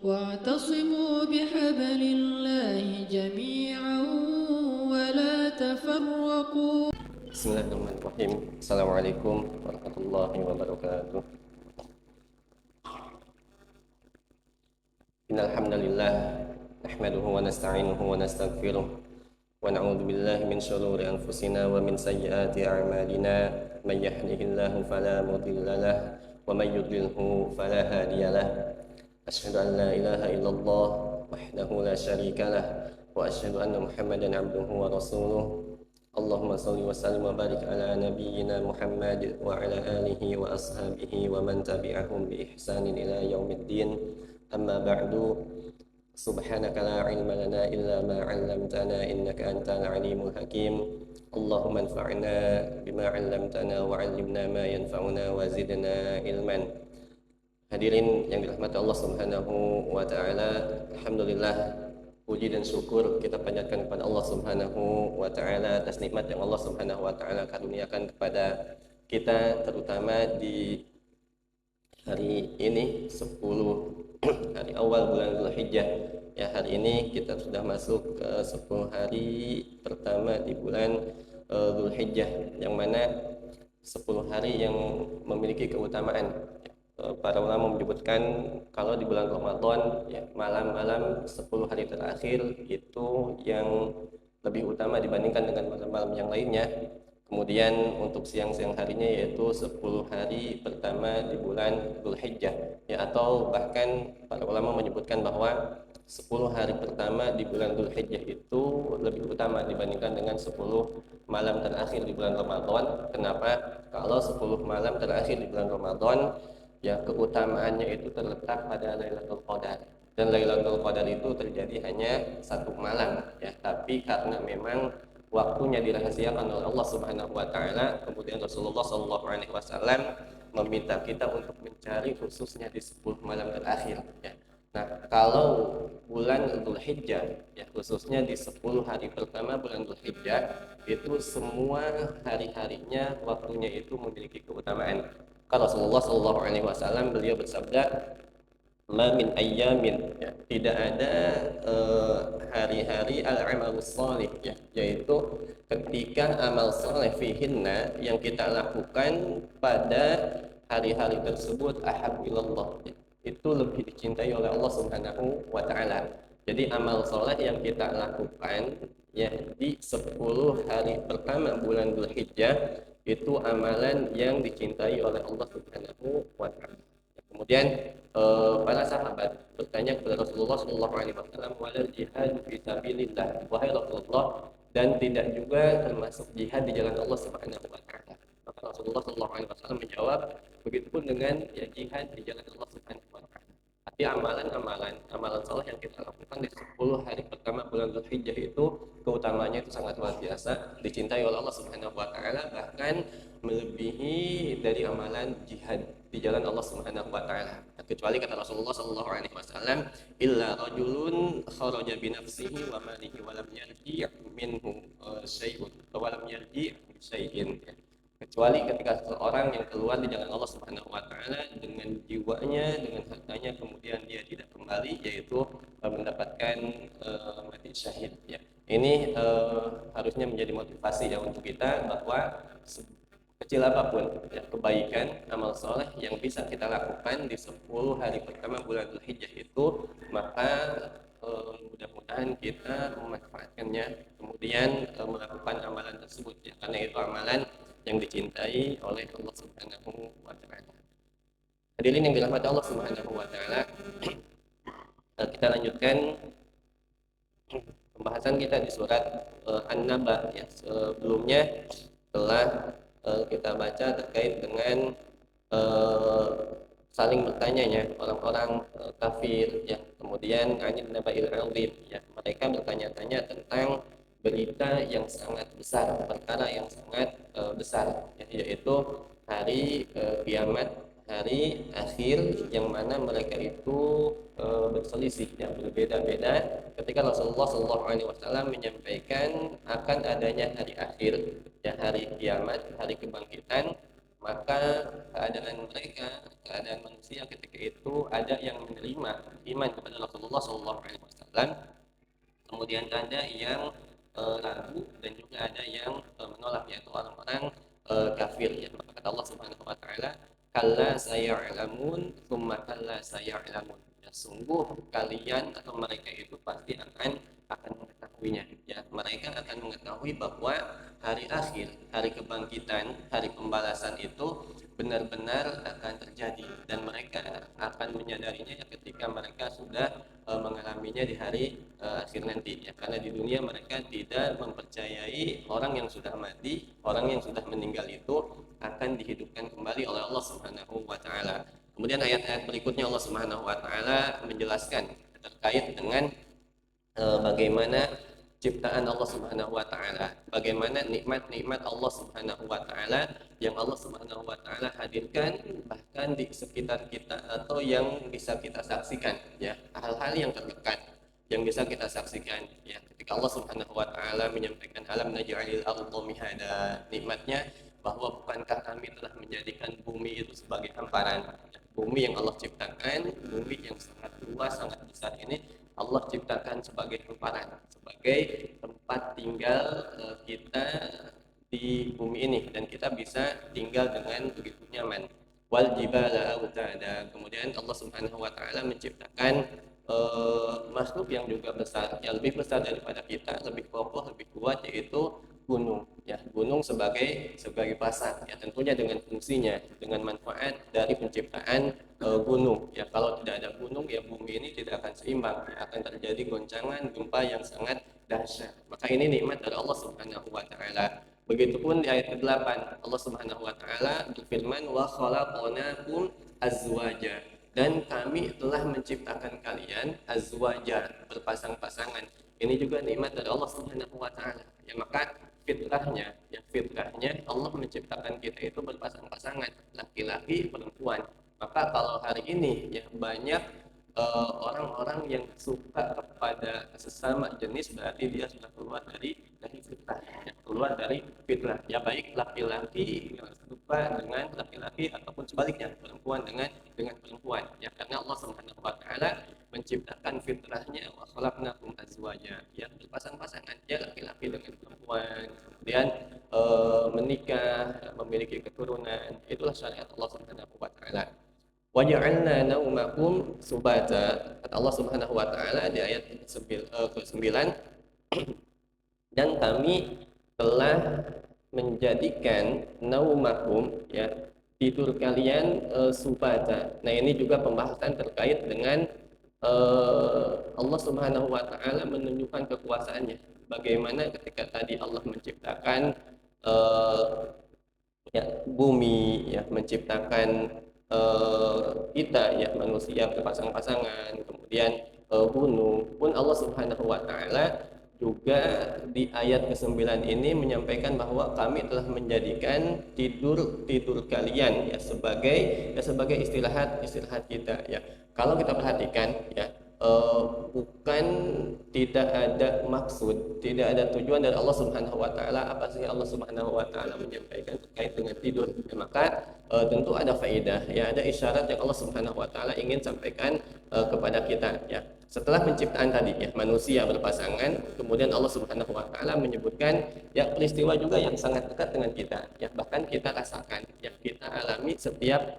واعتصموا بحبل الله جميعا ولا تفرقوا. Bismillahirrahmanirrahim. Assalamualaikum warahmatullahi wabarakatuh. Innal hamdalillah nahmaduhu wa nasta'inuhu wa nastaghfiruh wa na'udzu billahi min shururi anfusina wa min sayyiati a'malina. May yahdihillahu fala mudilla lahu wa may yudlilhu fala hadiya lahu. Asyhadu an la ilaha illallah wahdahu la syarika lah wa asyhadu anna Muhammadan 'abduhu wa rasuluh. Allahumma salli wa sallim wa barik ala nabiyyina Muhammad wa ala alihi wa ashabihi wa man tabi'ahum bi ihsanin ila yaumiddin. Amma ba'du. Subhanaka la ilma lana illa ma 'allamtana innaka antal alimul hakim. Allahumma anfa'na bima 'allamtana wa 'allimna ma yanfa'una wa zidna ilman. Hadirin yang dirahmati Allah Subhanahu wa taala, alhamdulillah, puji dan syukur kita panjatkan kepada Allah Subhanahu wa taala atas nikmat yang Allah Subhanahu wa taala karuniakan kepada kita, terutama di hari ini 10 hari awal bulan Dzulhijjah. Ya, hari ini kita sudah masuk ke 10 hari pertama di bulan Dzulhijjah, yang mana 10 hari yang memiliki keutamaan. Para ulama menyebutkan kalau di bulan Ramadan, ya, malam-malam 10 hari terakhir itu yang lebih utama dibandingkan dengan malam-malam yang lainnya. Kemudian untuk siang-siang harinya yaitu 10 hari pertama di bulan Dzulhijjah, ya, atau bahkan para ulama menyebutkan bahwa 10 hari pertama di bulan Dzulhijjah itu lebih utama dibandingkan dengan 10 malam terakhir di bulan Ramadan. Kenapa? Kalau 10 malam terakhir di bulan Ramadan, ya, keutamaannya itu terletak pada Lailatul Qadar, dan Lailatul Qadar itu terjadi hanya satu malam, ya, tapi karena memang waktunya dirahasiakan oleh Allah Subhanahu wa taala, kemudian Rasulullah Shallallahu alaihi wasallam meminta kita untuk mencari khususnya di 10 malam terakhir, ya. Nah, kalau bulan Dzulhijjah, ya, khususnya di 10 hari pertama bulan Dzulhijjah, itu semua hari-harinya waktunya itu memiliki keutamaan. Kalau Rasulullah Shallallahu alaihi wasallam beliau bersabda, "Ma min ayyamin," ya, tidak ada hari-hari al-amalus salih, ya, yaitu ketika amal saleh fihinna yang kita lakukan pada hari-hari tersebut ahabbu ilallah, ya, itu lebih dicintai oleh Allah Subhanahu wa taala. Jadi amal saleh yang kita lakukan, ya, di 10 hari pertama bulan Dzulhijjah itu amalan yang dicintai oleh Allah Subhanahu wa taala. Kemudian para sahabat bertanya kepada Rasulullah Shallallahu alaihi wasallam, "Walal jihad fi sabilillah?" Wahai Rasulullah, dan tidak juga termasuk jihad di jalan Allah Subhanahu wa taala. Maka Rasulullah Shallallahu alaihi wasallam menjawab, begitupun dengan, ya, jihad di jalan Allah Subhanahu wa taala. Tapi amalan saleh yang kita lakukan di 10 hari pertama bulan Dzulhijjah itu keutamanya itu sangat luar biasa, dicintai oleh Allah Subhanahu wa taala, bahkan melebihi dari amalan jihad di jalan Allah Subhanahu wa taala. Kecuali kata Rasulullah sallallahu alaihi wasallam, illa rajulun kharaja bi nafsihi wa malihi wa lam yarji' minhu syai'un wa lam yarji' bi syai'in. Kecuali ketika seseorang yang keluar di jalan Allah Subhanahu wa taala dengan jiwanya, dengan hartanya, kemudian dia tidak kembali, yaitu mendapatkan mati syahid, ya. Ini harusnya menjadi motivasi, ya, untuk kita bahwa kecil apapun, ya, kebaikan amal soleh yang bisa kita lakukan di 10 hari pertama bulan Dzulhijjah itu, maka mudah-mudahan kita memanfaatkannya, kemudian melakukan amalan tersebut, ya, karena itu amalan yang dicintai oleh Allah Subhanahu wa taala. Hadirin yang dirahmati Allah Subhanahu wa taala, kita lanjutkan pembahasan kita di surat An-Naba, ya. Sebelumnya telah kita baca terkait dengan saling bertanyanya orang-orang kafir, ya, kemudian anil naba'il 'adzim, ya, mereka bertanya-tanya tentang berita yang sangat besar, perkara yang sangat besar, ya, yaitu hari kiamat, hari akhir, yang mana mereka itu berselisih, ya, berbeda-beda ketika Rasulullah Shallallahu alaihi wasallam menyampaikan akan adanya hari akhir, ya, hari kiamat, hari kebangkitan. maka keadaan manusia ketika itu ada yang menerima iman kepada Rasulullah SAW, kemudian ada yang ragu dan juga ada yang menolak, yaitu orang-orang kafir. Ya, maka kata Allah Subhanahu wa taala, kalla saya'lamun tsumma kalla saya'lamun. Ya, sungguh kalian atau mereka itu pasti akan mengetahuinya. Ya, mereka akan mengetahui bahwa hari akhir, hari kebangkitan, hari pembalasan itu benar-benar akan terjadi, dan mereka akan menyadarinya ketika mereka sudah mengalaminya di hari akhir nanti, ya. Karena di dunia mereka tidak mempercayai orang yang sudah mati, orang yang sudah meninggal itu akan dihidupkan kembali oleh Allah Subhanahu wa taala. Kemudian ayat-ayat berikutnya Allah Subhanahu wa taala menjelaskan terkait dengan bagaimana ciptaan Allah Subhanahu wa taala, bagaimana nikmat-nikmat Allah Subhanahu wa taala yang Allah Subhanahu wa taala hadirkan bahkan di sekitar kita atau yang bisa kita saksikan, ya, hal-hal yang terdekat yang bisa kita saksikan, ya. Ketika Allah Subhanahu wa taala menyampaikan alam naj'alil arda mihada, nikmatnya bahwa bukankah kami telah menjadikan bumi itu sebagai hamparan, ya. Bumi yang Allah ciptakan, bumi yang sangat luas, sangat besar ini Allah ciptakan sebagai hamparan, sebagai tempat tinggal kita di bumi ini, dan kita bisa tinggal dengan begitu nyaman. Wal jibala autada, kemudian Allah Subhanahu wa taala menciptakan makhluk yang juga besar, yang lebih besar daripada kita, lebih kokoh, lebih kuat, yaitu gunung, ya. Gunung sebagai pasar, ya, tentunya dengan fungsinya, dengan manfaat dari penciptaan gunung, ya. Kalau tidak ada gunung, ya bumi ini tidak akan seimbang, ya, akan terjadi goncangan gempa yang sangat dahsyat. Maka ini nikmat dari Allah Subhanahu wa taala. Begitupun di ayat ke-8 Allah Subhanahu wa taala berfirman, wa khalaqnakum azwaja, dan kami telah menciptakan kalian azwaja, berpasang-pasangan. Ini juga nikmat dari Allah Subhanahu wa taala. Ya, maka fitrahnya Allah menciptakan kita itu berpasang-pasangan, laki-laki, perempuan. Maka kalau hari ini, ya, banyak orang-orang yang suka kepada sesama jenis, berarti dia sudah keluar dari fitrah, ya, keluar dari fitrah, ya, baik laki-laki yang suka dengan laki-laki ataupun sebaliknya perempuan dengan perempuan, ya. Karena Allah Subhanahu wa taala menciptakan fitrahnya, wa khalaqnakum azwaja, ya, berpasang-pasangan, ya, laki-laki dengan perempuan, kemudian menikah, memiliki keturunan. Itulah syariat Allah Subhanahu wa taala. Wa ja'alna naumakum subata, kata Allah Subhanahu wa taala di ayat ke-9, dan kami telah menjadikan naumakum, ya, tidur kalian subata. Nah, ini juga pembahasan terkait dengan Allah Subhanahu wa taala menunjukkan kekuasaannya. Bagaimana ketika tadi Allah menciptakan ya, bumi, ya, menciptakan kita, ya, manusia berpasang-pasangan, kemudian gunung pun Allah Subhanahu wa taala juga di ayat ke-9 ini menyampaikan bahwa kami telah menjadikan tidur kalian, ya, sebagai istirahat kita, ya. Kalau kita perhatikan, ya, bukan tidak ada maksud, tidak ada tujuan dari Allah Subhanahu wa taala. Apa sih Allah Subhanahu wa taala menyampaikan terkait dengan tidur? Ya, maka tentu ada faedah, ya, ada isyarat yang Allah Subhanahu wa taala ingin sampaikan kepada kita, ya. Setelah penciptaan tadi, ya, manusia berpasangan, kemudian Allah Subhanahu wa taala menyebutkan, ya, peristiwa juga yang sangat dekat dengan kita, ya, bahkan kita rasakan, ya, kita alami setiap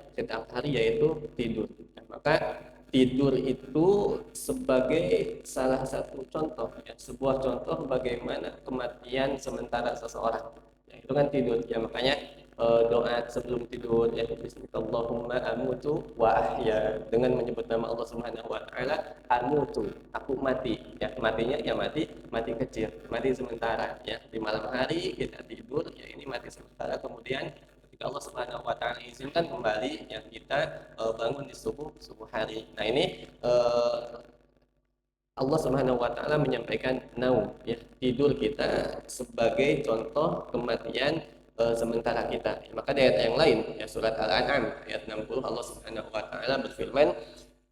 hari, yaitu tidur. Ya, maka tidur itu sebagai salah satu contoh, ya, sebuah contoh bagaimana kematian sementara seseorang, ya, itu kan tidur, ya. Makanya doa sebelum tidur, ya, bismillahirrahmanirrahim, amutu wa ahya, dengan menyebut nama Allah Subhanahu wa taala, amutu, aku mati, ya, matinya, ya, mati kecil, mati sementara, ya, di malam hari kita tidur, ya, ini mati sementara, kemudian ketika Allah Subhanahu wa taala izinkan kembali, ya, kita bangun di subuh hari. Nah, ini Allah Subhanahu wa taala menyampaikan naum, ya, tidur kita sebagai contoh kematian sementara kita. Maka di ayat yang lain, ya, surat Al-An'am ayat 60 Allah Subhanahu wa taala berfirman,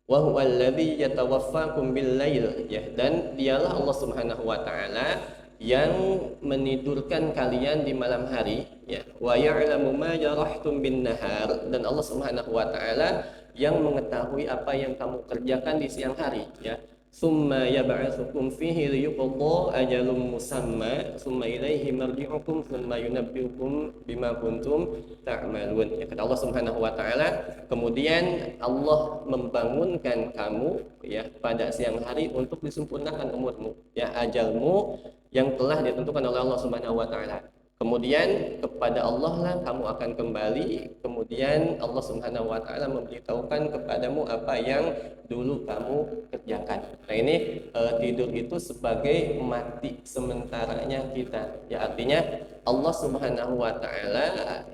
wa huwallazi yatawaffakum bil-lail, ya, dan dialah Allah Subhanahu wa taala yang menidurkan kalian di malam hari, ya. Wa ya'lamu ma jarahtum bin nahar, dan Allah Subhanahu wa taala yang mengetahui apa yang kamu kerjakan di siang hari, ya. Summa yab'atsukum fihi liyuqda ajalum musamma summa ilaihi marji'ukum summa yunabbi'ukum bima kuntum ta'malun. Ya, kata Allah Subhanahu wa taala, kemudian Allah membangunkan kamu, ya, pada siang hari untuk disempurnakan umurmu, ya, ajalmu yang telah ditentukan oleh Allah Subhanahu wa taala. Kemudian kepada Allah lah kamu akan kembali. Kemudian Allah Subhanahu wa taala memberitahukan kepadamu apa yang dulu kamu kerjakan. Nah, ini tidur itu sebagai mati sementaranya kita. Ya, artinya Allah Subhanahu wa taala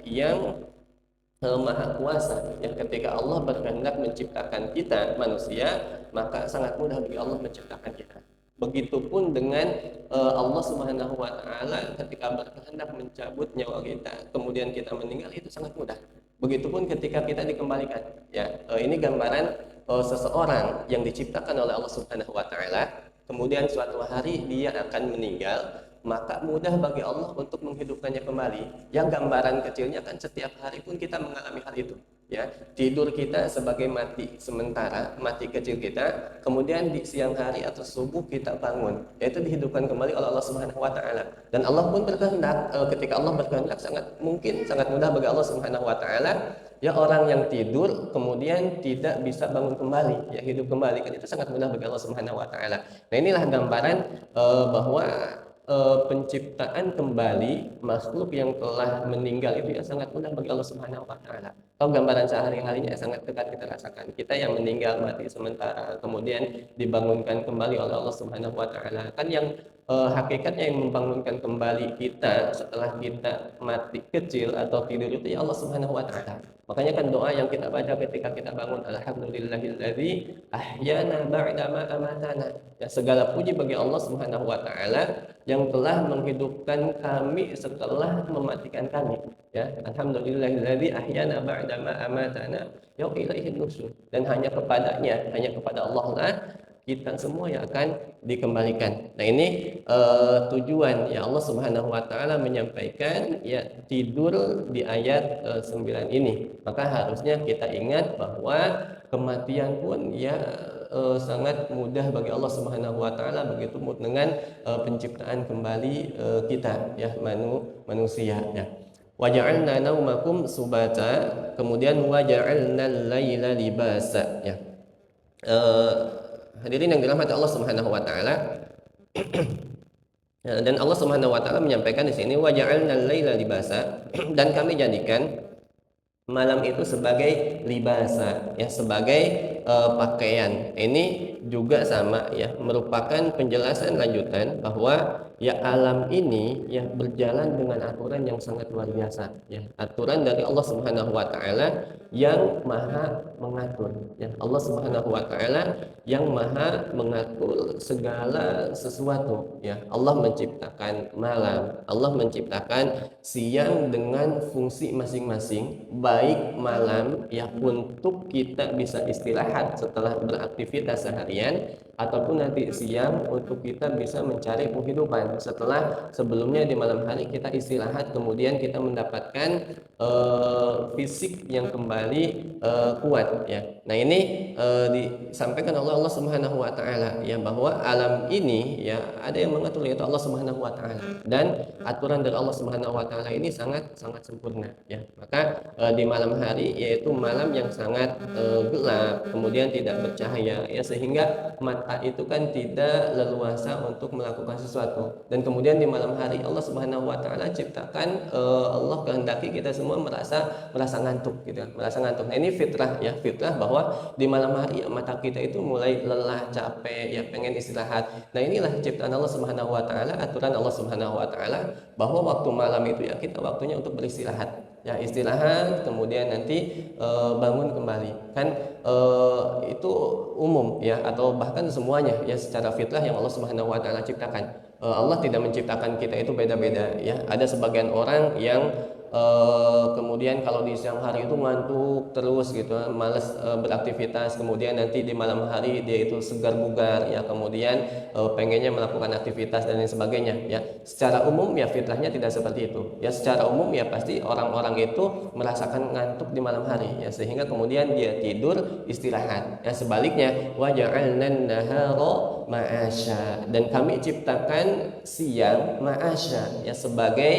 yang Maha Kuasa, ya. Ketika Allah berkehendak menciptakan kita manusia, maka sangat mudah bagi Allah menciptakan kita. Begitupun dengan Allah Subhanahu wa taala ketika berkehendak mencabut nyawa kita, kemudian kita meninggal, itu sangat mudah. Begitupun ketika kita dikembalikan. Ya, ini gambaran seseorang yang diciptakan oleh Allah Subhanahu wa taala, kemudian suatu hari dia akan meninggal, maka mudah bagi Allah untuk menghidupkannya kembali. Yang gambaran kecilnya kan setiap hari pun kita mengalami hal itu. Ya, tidur kita sebagai mati sementara, mati kecil kita, kemudian di siang hari atau subuh kita bangun, yaitu dihidupkan kembali oleh Allah Subhanahu wa taala. Dan Allah pun berkehendak, ketika Allah berkehendak sangat mudah bagi Allah Subhanahu wa taala, ya, orang yang tidur kemudian tidak bisa bangun kembali, ya, hidup kembali, kan itu sangat mudah bagi Allah Subhanahu wa taala. Nah, inilah gambaran bahwa penciptaan kembali makhluk yang telah meninggal itu ya sangat mudah bagi Allah Subhanahu wa taala. Kalau gambaran sehari-harinya sangat dekat kita rasakan. Kita yang meninggal mati sementara kemudian dibangunkan kembali oleh Allah Subhanahu wa taala. Kan yang hakikatnya yang membangunkan kembali kita setelah kita mati kecil atau tidur itu ya Allah Subhanahu wa taala. Makanya kan doa yang kita baca ketika kita bangun, alhamdulillahilladzi ahyana ba'da ma amatana. Ya, segala puji bagi Allah Subhanahu wa taala yang telah menghidupkan kami setelah mematikan kami. Ya, alhamdulillahilladzi ahyana ba'da ma amatana wa ilaihin nusyur. Dan hanya kepadanya, hanya kepada Allah lah kita semua yang akan dikembalikan. Nah, ini tujuan ya Allah Subhanahu wa taala menyampaikan ya tidur di ayat 9 ini. Maka harusnya kita ingat bahwa kematian pun ya sangat mudah bagi Allah Subhanahu wa taala, begitu dengan penciptaan kembali kita ya manusia ya. Waja'alna naumakum subata, kemudian waja'alna al-laila libasa ya. Hadirin yang dirahmati Allah Subhanahu wa taala. Dan Allah Subhanahu wa taala menyampaikan di sini waja'alna al-laila libasa, dan kami jadikan malam itu sebagai libasa ya, sebagai pakaian. Ini juga sama ya, merupakan penjelasan lanjutan bahwa ya alam ini ya berjalan dengan aturan yang sangat luar biasa ya, aturan dari Allah Subhanahu wa taala yang maha mengatur ya. Allah Subhanahu wa taala yang maha mengatur segala sesuatu ya. Allah menciptakan malam, Allah menciptakan siang dengan fungsi masing-masing, baik malam ya untuk kita bisa istirahat setelah beraktivitas seharian, ataupun nanti siang untuk kita bisa mencari penghidupan setelah sebelumnya di malam hari kita istirahat, kemudian kita mendapatkan fisik yang kembali kuat ya. Nah, ini disampaikan oleh Allah Subhanahu wa taala ya, bahwa alam ini ya ada yang mengatur, yaitu Allah Subhanahu wa taala, dan aturan dari Allah Subhanahu wa taala ini sangat sempurna ya. Maka di malam hari, yaitu malam yang sangat gelap, kemudian tidak bercahaya ya, sehingga mata itu kan tidak leluasa untuk melakukan sesuatu. Dan kemudian di malam hari Allah Subhanahu wa taala ciptakan, Allah kehendaki kita semua merasa ngantuk gitu, merasa ngantuk. Nah, ini fitrah ya, fitrah bahwa di malam hari ya, mata kita itu mulai lelah, capek ya, pengen istirahat. Nah, inilah ciptaan Allah Subhanahu wa taala, aturan Allah Subhanahu wa taala bahwa waktu malam itu ya kita waktunya untuk beristirahat. Ya, istirahat kemudian nanti bangun kembali. Kan itu umum ya, atau bahkan semuanya ya secara fitrah yang Allah Subhanahu wa taala ciptakan. Allah tidak menciptakan kita itu beda-beda ya. Ada sebagian orang yang kemudian kalau di siang hari itu ngantuk terus gitu, malas beraktivitas, kemudian nanti di malam hari dia itu segar bugar ya, kemudian pengennya melakukan aktivitas dan lain sebagainya ya. Secara umum ya fitrahnya tidak seperti itu ya, secara umum ya pasti orang-orang itu merasakan ngantuk di malam hari ya, sehingga kemudian dia tidur istirahat ya. Sebaliknya, wa ja'alnan nahara ma'asya, dan kami ciptakan siang ma'asya ya, sebagai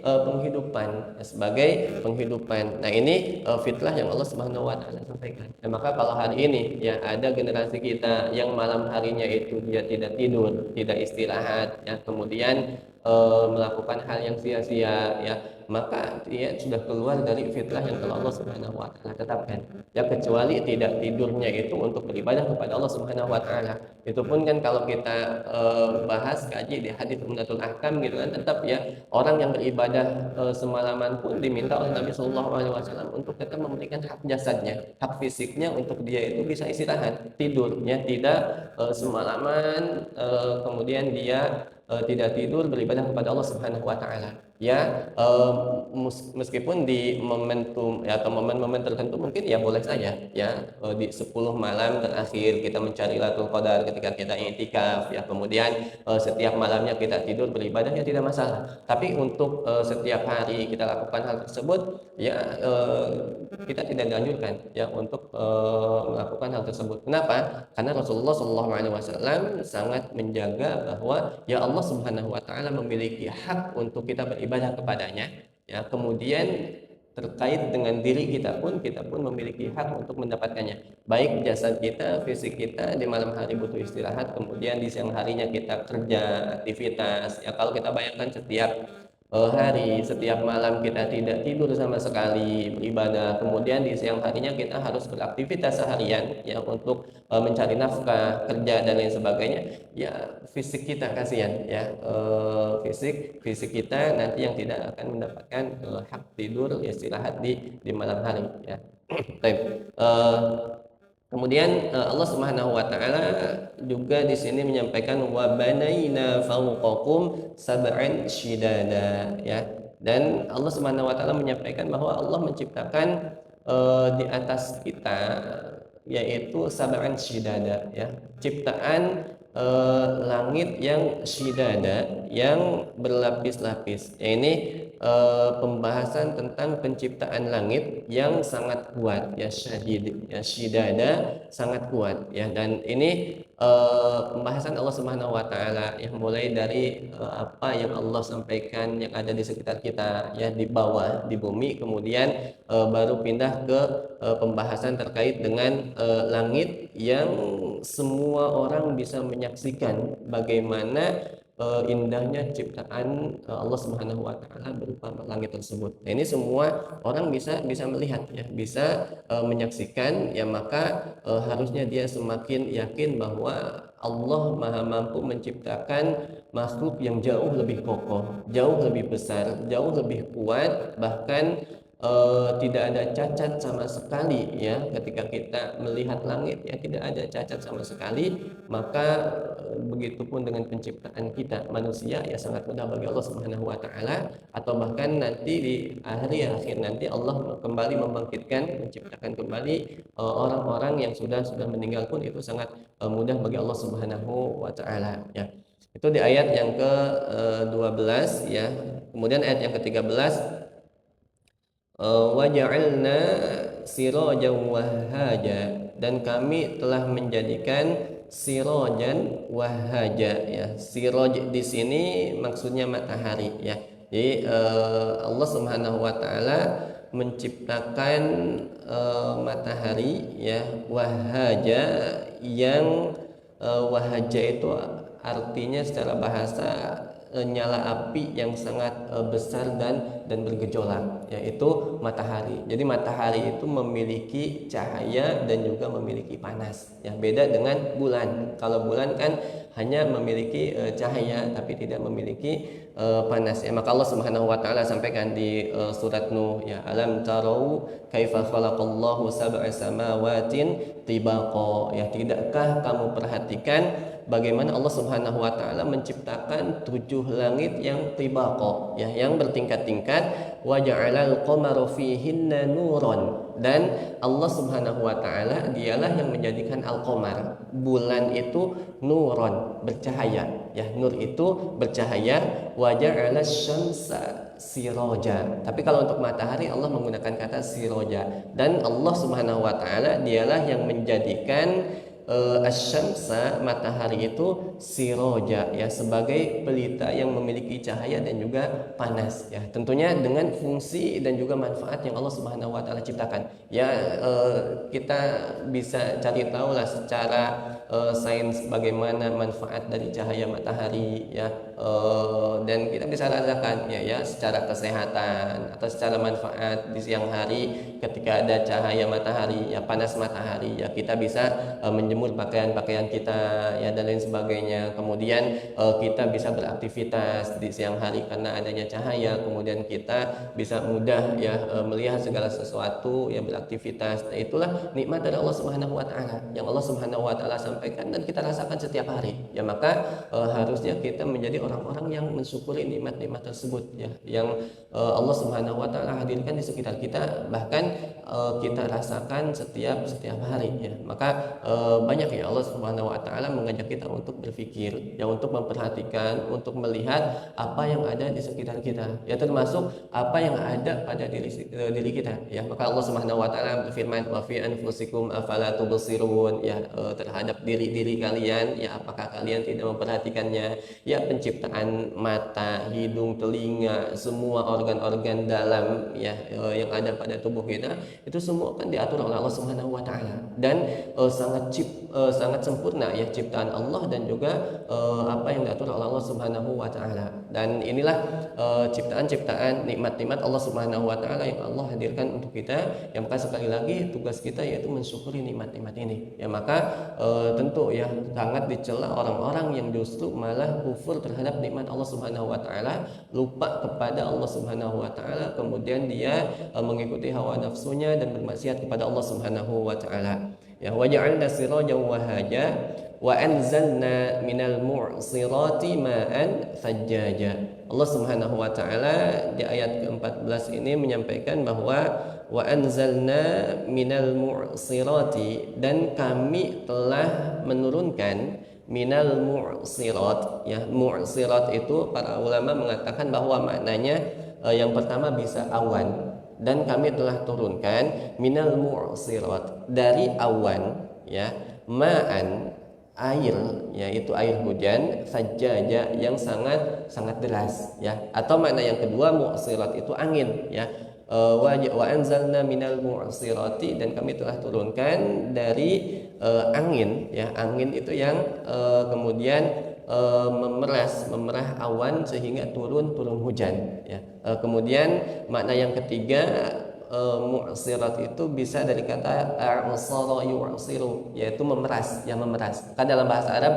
penghidupan ya, sebagai penghidupan. Nah ini fitrah yang Allah Subhanahu wa taala sampaikan. Ya, maka kalau hari ini ya ada generasi kita yang malam harinya itu dia tidak tidur, tidak istirahat ya, kemudian melakukan hal yang sia-sia ya, maka dia sudah keluar dari fitrah yang telah Allah Subhanahu wa taala tetapkan. Ya, kecuali tidak tidurnya itu untuk beribadah kepada Allah Subhanahu wa taala. Itu pun kan kalau kita bahas kaji di hadis Umdatul Ahkam gitu kan, tetap ya orang yang beribadah semalaman pun diminta oleh Nabi Shallallahu alaihi wasallam untuk tetap memberikan hak jasadnya, hak fisiknya, untuk dia itu bisa istirahat, tidurnya tidak semalaman kemudian dia tidak tidur beribadah kepada Allah Subhanahu wa taala. Ya, meskipun di momentum ya, atau momen-momen tertentu mungkin ya boleh saja ya, di 10 malam terakhir kita mencari Lailatul Qadar ketika kita i'tikaf ya, kemudian setiap malamnya kita tidur beribadah ya tidak masalah. Tapi untuk setiap hari kita lakukan hal tersebut ya, kita tidak dianjurkan ya untuk melakukan hal tersebut. Kenapa? Karena Rasulullah Shallallahu alaihi wasallam sangat menjaga bahwa ya Allah Subhanahu wa taala memiliki hak untuk kita beribadah kepadanya ya, kemudian terkait dengan diri kita pun memiliki hak untuk mendapatkannya. Baik jasad kita, fisik kita di malam hari butuh istirahat, kemudian di siang harinya kita kerja, aktivitas ya. Kalau kita bayangkan setiap hari, setiap malam kita tidak tidur sama sekali beribadah, kemudian di siang harinya kita harus beraktivitas seharian ya untuk mencari nafkah, kerja dan lain sebagainya ya, fisik kita kasihan ya, fisik kita nanti yang tidak akan mendapatkan hak tidur istirahat di malam hari ya. Baik. Kemudian Allah Subhanahu wa taala juga di sini menyampaikan wa banaina fawqakum sab'an shidada ya. Dan Allah Subhanahu wa taala menyampaikan bahwa Allah menciptakan di atas kita yaitu sab'an shidada ya. Ciptaan langit yang shidada, yang berlapis-lapis. Ya, ini pembahasan tentang penciptaan langit yang sangat kuat ya, syadid ya, shidada sangat kuat ya. Dan ini pembahasan Allah Subhanahu wa taala yang mulai dari apa yang Allah sampaikan yang ada di sekitar kita ya, di bawah di bumi, kemudian baru pindah ke pembahasan terkait dengan langit yang semua orang bisa menyaksikan bagaimana indahnya ciptaan Allah Subhanahu wa taala berupa langit tersebut. Nah, ini semua orang bisa melihat ya, bisa menyaksikan ya, maka harusnya dia semakin yakin bahwa Allah Maha mampu menciptakan makhluk yang jauh lebih kokoh, jauh lebih besar, jauh lebih kuat, bahkan tidak ada cacat sama sekali ya. Ketika kita melihat langit ya, tidak ada cacat sama sekali. Maka begitupun dengan penciptaan kita manusia ya, sangat mudah bagi Allah Subhanahu wa taala. Atau bahkan nanti di akhir nanti Allah kembali membangkitkan, menciptakan kembali orang-orang yang sudah meninggal pun itu sangat mudah bagi Allah Subhanahu wa taala ya. Itu di ayat yang ke-12 ya. Kemudian ayat yang ke-13, wa ja'alna sirajan wahaja, dan kami telah menjadikan sirajan wahaja ya. Siraj di sini maksudnya matahari ya. Jadi Allah Subhanahu wa taala menciptakan matahari ya, wahaja, yang wahaja itu artinya secara bahasa nyala api yang sangat besar dan bergejolak, yaitu matahari. Jadi matahari itu memiliki cahaya dan juga memiliki panas. Yang beda dengan bulan. Kalau bulan kan hanya memiliki cahaya tapi tidak memiliki panas. Ya, maka Allah Subhanahu wa taala sampaikan di surat Nuh ya, alam tarau kaifa khalaqallahu sab'a samawatin tibaqa. Ya, tidakkah kamu perhatikan bagaimana Allah Subhanahu wa taala menciptakan 7 langit yang tibaqa, ya, yang bertingkat-tingkat, wa ja'alal qamara fihinna nuran, dan Allah Subhanahu wa taala dialah yang menjadikan al-qamar, bulan itu nuron, bercahaya, ya, nur itu bercahaya, wa ja'alas syamsa siroja. Tapi kalau untuk matahari Allah menggunakan kata siroja, dan Allah Subhanahu wa taala dialah yang menjadikan asyamsa, matahari itu siroja, ya, sebagai pelita yang memiliki cahaya dan juga panas, ya, tentunya dengan fungsi dan juga manfaat yang Allah Subhanahu wa taala ciptakan. Ya, kita bisa cari tahu lah secara sains bagaimana manfaat dari cahaya matahari, ya, dan kita bisa rasakan, ya, secara kesehatan atau secara manfaat di siang hari ketika ada cahaya matahari, ya, panas matahari, ya, kita bisa menjemur pakaian-pakaian kita, ya, dan lain sebagainya. Kemudian kita bisa beraktivitas di siang hari karena adanya cahaya. Kemudian kita bisa mudah, ya, melihat segala sesuatu, ya, beraktivitas. Nah, itulah nikmat dari Allah Subhanahu wa taala yang Allah Subhanahu wa taala sampaikan dan kita rasakan setiap hari. Ya, maka harusnya kita menjadi orang-orang yang mensyukuri nikmat-nikmat tersebut, ya, yang Allah Subhanahu wa taala hadirkan di sekitar kita, bahkan kita rasakan setiap hari, ya. Maka banyak, ya, Allah Subhanahu wa taala mengajak kita untuk berpikir, ya, untuk memperhatikan, untuk melihat apa yang ada di sekitar kita, ya, termasuk apa yang ada pada diri kita, ya. Maka Allah Subhanahu wa taala berfirman, wa fi anfusikum afala tubsirun, ya, terhadap diri kalian, ya, apakah kalian tidak memperhatikannya, ya, penciptaan mata, hidung, telinga, semua organ-organ dalam, ya, yang ada pada tubuh kita, itu semua kan diatur oleh Allah Subhanahu wa taala, dan sangat sempurna, ya, ciptaan Allah dan juga apa yang diatur oleh Allah Subhanahu wa taala. Dan inilah ciptaan-ciptaan, nikmat-nikmat Allah Subhanahu wa taala yang Allah hadirkan untuk kita. Yang maka sekali lagi tugas kita yaitu mensyukuri nikmat-nikmat ini. Ya, maka tentu, ya, sangat dicela orang-orang yang justru malah kufur terhadap nikmat Allah Subhanahu wa taala, lupa kepada Allah Subhanahu wa taala, kemudian dia mengikuti hawa nafsunya dan bermaksiat kepada Allah Subhanahu wa taala. Ya, wa ja'alna sirajan wahaja wa anzalna minal mu'sirati ma'an thajjaja. Allah Subhanahu wa taala di ayat ke-14 ini menyampaikan bahwa wa anzalna minal mu'sirati, dan kami telah menurunkan minal mu'sirat, ya. Mu'sirat itu para ulama mengatakan bahwa maknanya yang pertama bisa awan, dan kami telah turunkan minal mu'sirat, dari awan, ya, ma'an, air, yaitu air hujan, sajjaja, yang sangat deras, ya. Atau makna yang kedua, mu'sirat itu angin, ya. Wa anzalna minal mu'sirati, dan kami telah turunkan dari angin, ya. Angin itu yang kemudian memerah awan sehingga turun hujan, ya. Kemudian makna yang ketiga, mu'sirat itu bisa dari kata a'sara yu'siru, yaitu memeras, ya, memeras. Kan dalam bahasa Arab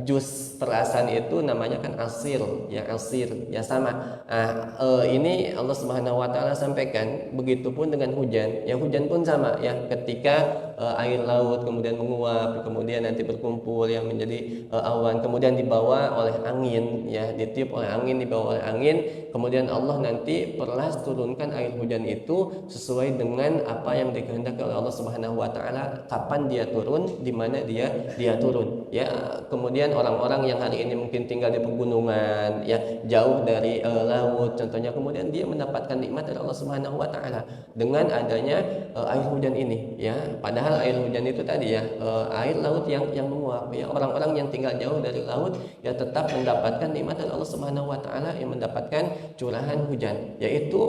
jus perasan itu namanya kan asir, ya, asir, ya, sama. Nah, ini Allah Subhanahu wa taala sampaikan begitupun dengan hujan. Ya, hujan pun sama, ya, ketika air laut kemudian menguap, kemudian nanti berkumpul yang menjadi awan, kemudian dibawa oleh angin, ya, ditiup oleh angin, dibawa oleh angin, kemudian Allah nanti perlas turunkan air hujan itu sesuai dengan apa yang dikehendaki oleh Allah Subhanahu wa taala, kapan dia turun, di mana dia turun, ya. Kemudian orang-orang yang hari ini mungkin tinggal di pegunungan, ya, jauh dari laut contohnya, kemudian dia mendapatkan nikmat dari Allah Subhanahu wa taala dengan adanya air hujan ini, ya. Padahal air hujan itu tadi, ya, air laut yang menguap, ya. Orang-orang yang tinggal jauh dari laut, ya, tetap mendapatkan nikmat dari Allah Subhanahu wa taala yang mendapatkan curahan hujan, yaitu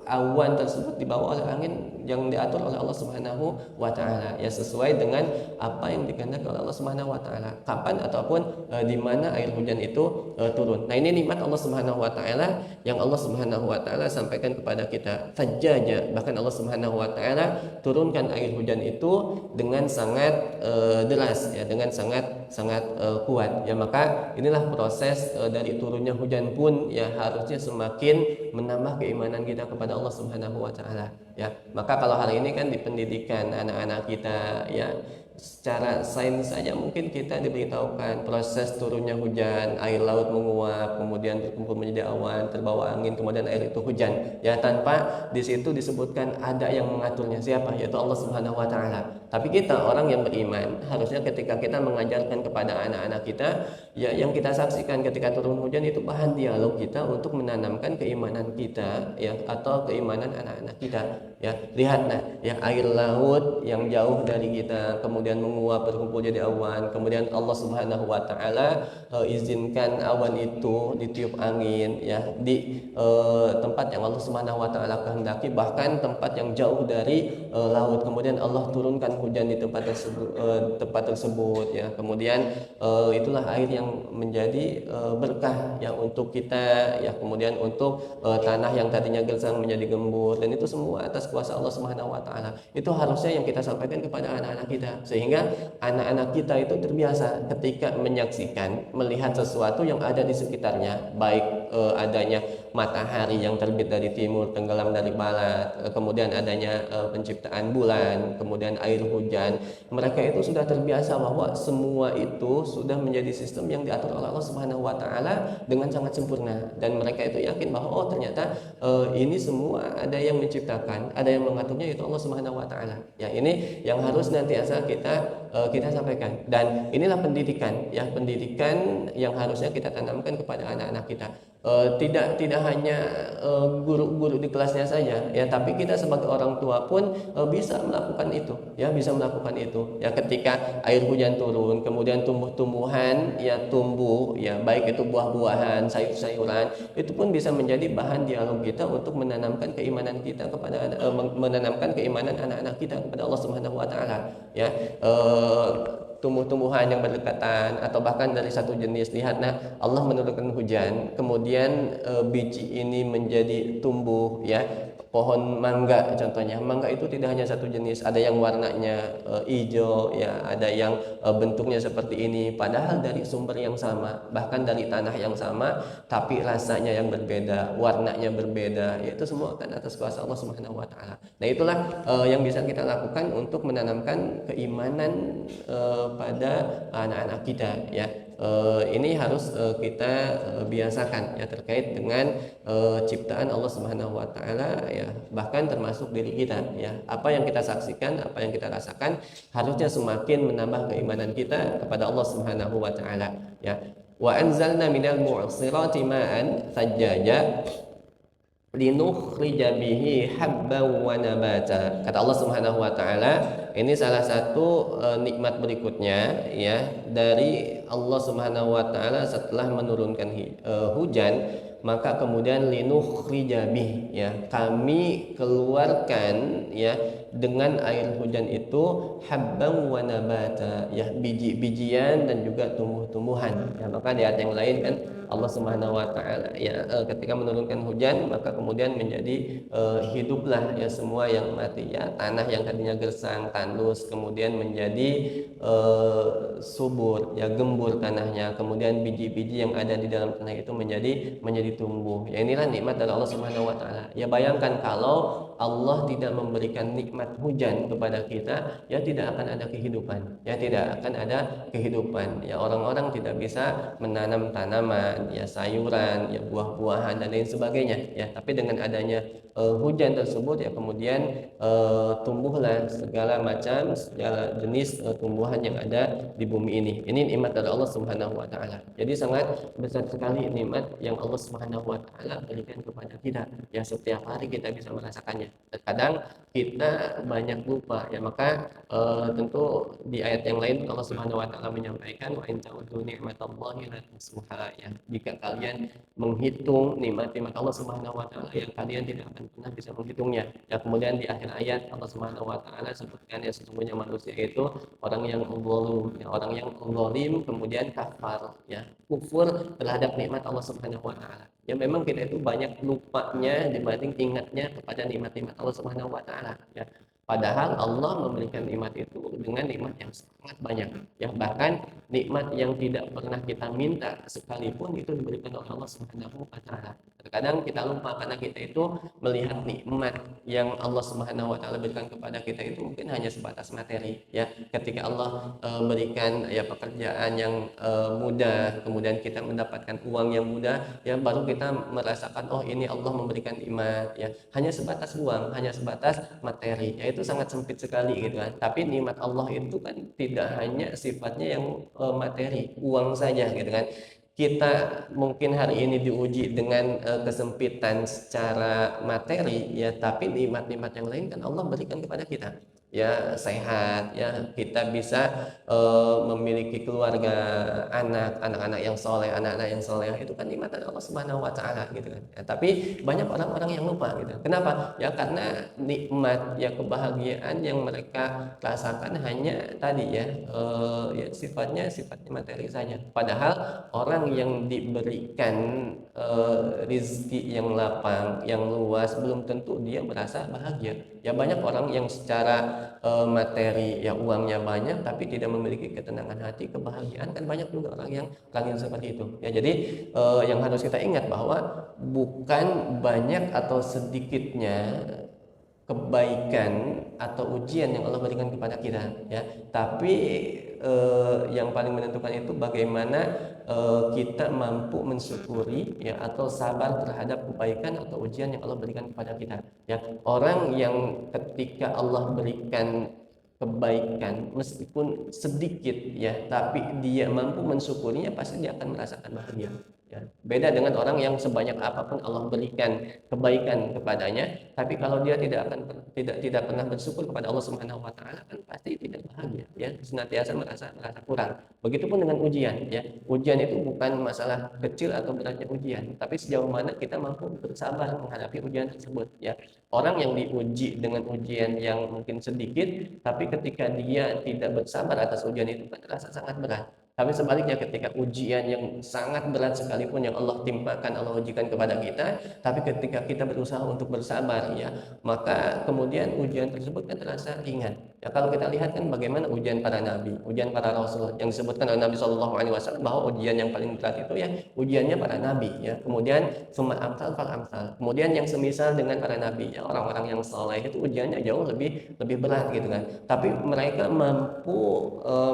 awan tersebut dibawa oleh angin yang diatur oleh Allah Subhanahu wa taala, ya, sesuai dengan apa yang dikehendaki oleh Allah Subhanahu wa taala, kapan ataupun di mana air hujan itu turun. Nah, ini nikmat Allah Subhanahu wa taala yang Allah Subhanahu wa taala sampaikan kepada kita. Sajjaja, bahkan Allah Subhanahu wa taala turunkan air hujan itu dengan sangat deras, ya, dengan sangat kuat, ya. Maka inilah proses dari turunnya hujan pun, ya, harusnya semakin menambah keimanan kita kepada Allah Subhanahu wa taala, ya. Maka kalau hari ini kan di pendidikan anak-anak kita, ya, secara sains saja mungkin kita diberitahukan proses turunnya hujan, air laut menguap, kemudian berkumpul menjadi awan, terbawa angin, kemudian air itu hujan. Ya, tanpa di situ disebutkan ada yang mengaturnya, siapa? Yaitu Allah Subhanahu wa taala. Tapi kita orang yang beriman, harusnya ketika kita mengajarkan kepada anak-anak kita, ya yang kita saksikan ketika turun hujan itu bahan dialog kita untuk menanamkan keimanan kita, ya, atau keimanan anak-anak kita. Ya, lihat nah, ya air laut yang jauh dari kita kemudian menguap berkumpul jadi awan, kemudian Allah Subhanahu wa taala izinkan awan itu ditiup angin, ya, di tempat yang Allah Subhanahu wa taala kehendaki, bahkan tempat yang jauh dari laut, kemudian Allah turunkan hujan di tempat tersebut, ya. Kemudian itulah air yang menjadi berkah ya untuk kita, ya, kemudian untuk tanah yang tadinya gersang menjadi gembur, dan itu semua atas kuasa Allah Subhanahu wa taala. Itu harusnya yang kita sampaikan kepada anak-anak kita, sehingga anak-anak kita itu terbiasa ketika menyaksikan, melihat sesuatu yang ada di sekitarnya, baik adanya matahari yang terbit dari timur, tenggelam dari barat, kemudian adanya penciptaan bulan, kemudian air hujan. Mereka itu sudah terbiasa bahwa semua itu sudah menjadi sistem yang diatur oleh Allah Subhanahu wa taala dengan sangat sempurna, dan mereka itu yakin bahwa oh ternyata ini semua ada yang menciptakan, ada yang mengaturnya, yaitu Allah Subhanahu wa taala. Ya, ini yang harus nantiasa kita sampaikan, dan inilah pendidikan, ya, pendidikan yang harusnya kita tanamkan kepada anak-anak kita. Tidak hanya guru-guru di kelasnya saja, ya, tapi kita sebagai orang tua pun bisa melakukan itu, ya, bisa melakukan itu, ya. Ketika air hujan turun, kemudian tumbuh-tumbuhan ya tumbuh, ya, baik itu buah-buahan, sayur-sayuran, itu pun bisa menjadi bahan dialog kita untuk menanamkan keimanan kita kepada menanamkan keimanan anak-anak kita kepada Allah Subhanahu wa taala, ya. Tumbuh-tumbuhan yang berdekatan atau bahkan dari satu jenis, lihat nah, Allah menurunkan hujan, kemudian biji ini menjadi tumbuh, ya. Pohon mangga contohnya, mangga itu tidak hanya satu jenis, ada yang warnanya hijau, ya, ada yang bentuknya seperti ini, padahal dari sumber yang sama, bahkan dari tanah yang sama, tapi rasanya yang berbeda, warnanya berbeda, yaitu semua kan atas kuasa Allah Subhanahu wa taala. Nah, itulah yang bisa kita lakukan untuk menanamkan keimanan pada anak-anak kita, ya. Ini harus kita biasakan, ya, terkait dengan ciptaan Allah Subhanahu wa taala, ya, bahkan termasuk diri kita, ya. Apa yang kita saksikan, apa yang kita rasakan harusnya semakin menambah keimanan kita kepada Allah Subhanahu wa taala, ya. Wa anzalna minal mu'sirati ma'an thajjaja linukhrija bihi habban wa nabata. Kata Allah Subhanahu wa taala, ini salah satu nikmat berikutnya, ya, dari Allah Subhanahu wa taala setelah menurunkan hujan, maka kemudian linukhrija bih, ya, kami keluarkan, ya, dengan air hujan itu habban wa nabata, ya, biji-bijian dan juga tumbuh-tumbuhan, ya. Maka di ayat yang lain kan Allah Subhanahu wa taala, ya, ketika menurunkan hujan maka kemudian menjadi hiduplah, ya, semua yang mati, ya, tanah yang tadinya gersang, tandus, kemudian menjadi subur, ya, gembur tanahnya, kemudian biji-biji yang ada di dalam tanah itu menjadi tumbuh. Ya, inilah nikmat dari Allah Subhanahu wa taala. Ya, bayangkan kalau Allah tidak memberikan nikmat hujan kepada kita, ya, tidak akan ada kehidupan, ya, tidak akan ada kehidupan, ya. Orang-orang tidak bisa menanam tanaman, ya, sayuran, ya, buah-buahan dan lain sebagainya, ya. Tapi dengan adanya hujan tersebut, ya, kemudian tumbuhlah segala macam, segala jenis tumbuhan yang ada di bumi ini. Ini nikmat dari Allah Subhanahu wa taala. Jadi sangat besar sekali nikmat yang Allah Subhanahu wa taala berikan kepada kita, ya, setiap hari kita bisa merasakannya. Terkadang kita banyak lupa, ya, maka tentu di ayat yang lain Allah Subhanahu wa taala menyampaikan wa in ta'udzu ni'matallahi la tuhsuha, ya. Jika kalian menghitung nikmat-nikmat Allah Subhanahu wa taala, yang kalian tidak akan pernah bisa menghitungnya. Ya, kemudian di akhir ayat Allah Subhanahu wa taala sebutkan, ya, sesungguhnya manusia itu orang yang zalim, ya, orang yang zalim kemudian kafar, ya, kufur terhadap nikmat Allah Subhanahu wa taala. Ya, memang kita itu banyak lupanya dibanding ingatnya kepada nikmat-nikmat Allah Subhanahu wa taala, ya. Padahal Allah memberikan nikmat itu dengan nikmat yang sangat banyak, ya, bahkan nikmat yang tidak pernah kita minta sekalipun itu diberikan oleh Allah Subhanahu wa taala. Terkadang kita lupa karena kita itu melihat nikmat yang Allah Subhanahu wa taala berikan kepada kita itu mungkin hanya sebatas materi ya. Ketika Allah berikan ya pekerjaan yang mudah, kemudian kita mendapatkan uang yang mudah ya, baru kita merasakan oh ini Allah memberikan nikmat ya. Hanya sebatas uang, hanya sebatas materi. Ya itu sangat sempit sekali gitu kan. Tapi nikmat Allah itu kan tidak hanya sifatnya yang materi, uang saja gitu kan. Kita mungkin hari ini diuji dengan kesempitan secara materi ya, tapi nikmat-nikmat yang lain kan Allah berikan kepada kita ya, sehat ya, kita bisa memiliki keluarga, anak-anak yang soleh, anak-anak yang soleh, itu kan nikmat dari Allah Subhanahu wa taala gitu kan ya, tapi banyak orang-orang yang lupa gitu. Kenapa ya? Karena nikmat ya, kebahagiaan yang mereka rasakan hanya tadi ya, ya sifatnya materi saja, padahal orang yang diberikan rizki yang lapang, yang luas, belum tentu dia merasa bahagia ya. Banyak orang yang secara materi ya, uangnya banyak tapi tidak memiliki ketenangan hati, kebahagiaan, kan banyak juga orang yang seperti itu ya. Jadi yang harus kita ingat bahwa bukan banyak atau sedikitnya kebaikan atau ujian yang Allah berikan kepada kita ya, tapi yang paling menentukan itu bagaimana kita mampu mensyukuri ya, atau sabar terhadap kebaikan atau ujian yang Allah berikan kepada kita ya. Orang yang ketika Allah berikan kebaikan meskipun sedikit ya, tapi dia mampu mensyukurinya, pasti dia akan merasakan bahagia ya. Beda dengan orang yang sebanyak apapun Allah berikan kebaikan kepadanya, tapi kalau dia tidak pernah bersyukur kepada Allah Subhanahu wa taala, kan pasti tidak bahagia ya, senantiasa merasa kurang. Begitupun dengan ujian ya. Ujian itu bukan masalah kecil atau beratnya ujian, tapi sejauh mana kita mampu bersabar menghadapi ujian tersebut ya. Orang yang diuji dengan ujian yang mungkin sedikit, tapi ketika dia tidak bersabar atas ujian itu kan terasa sangat berat. Tapi sebaliknya, ketika ujian yang sangat berat sekalipun yang Allah timpakan, Allah ujikan kepada kita, tapi ketika kita berusaha untuk bersabar ya, maka kemudian ujian tersebut kan terasa ringan. Ya, kalau kita lihat kan bagaimana ujian para nabi, ujian para rasul yang disebutkan oleh Nabi Shallallahu Alaihi Wasallam bahwa ujian yang paling berat itu ya ujiannya para nabi ya. Kemudian summa amsal fal amsal. Kemudian yang semisal dengan para nabi ya, orang-orang yang saleh itu ujiannya jauh lebih berat gitu kan. Tapi mereka mampu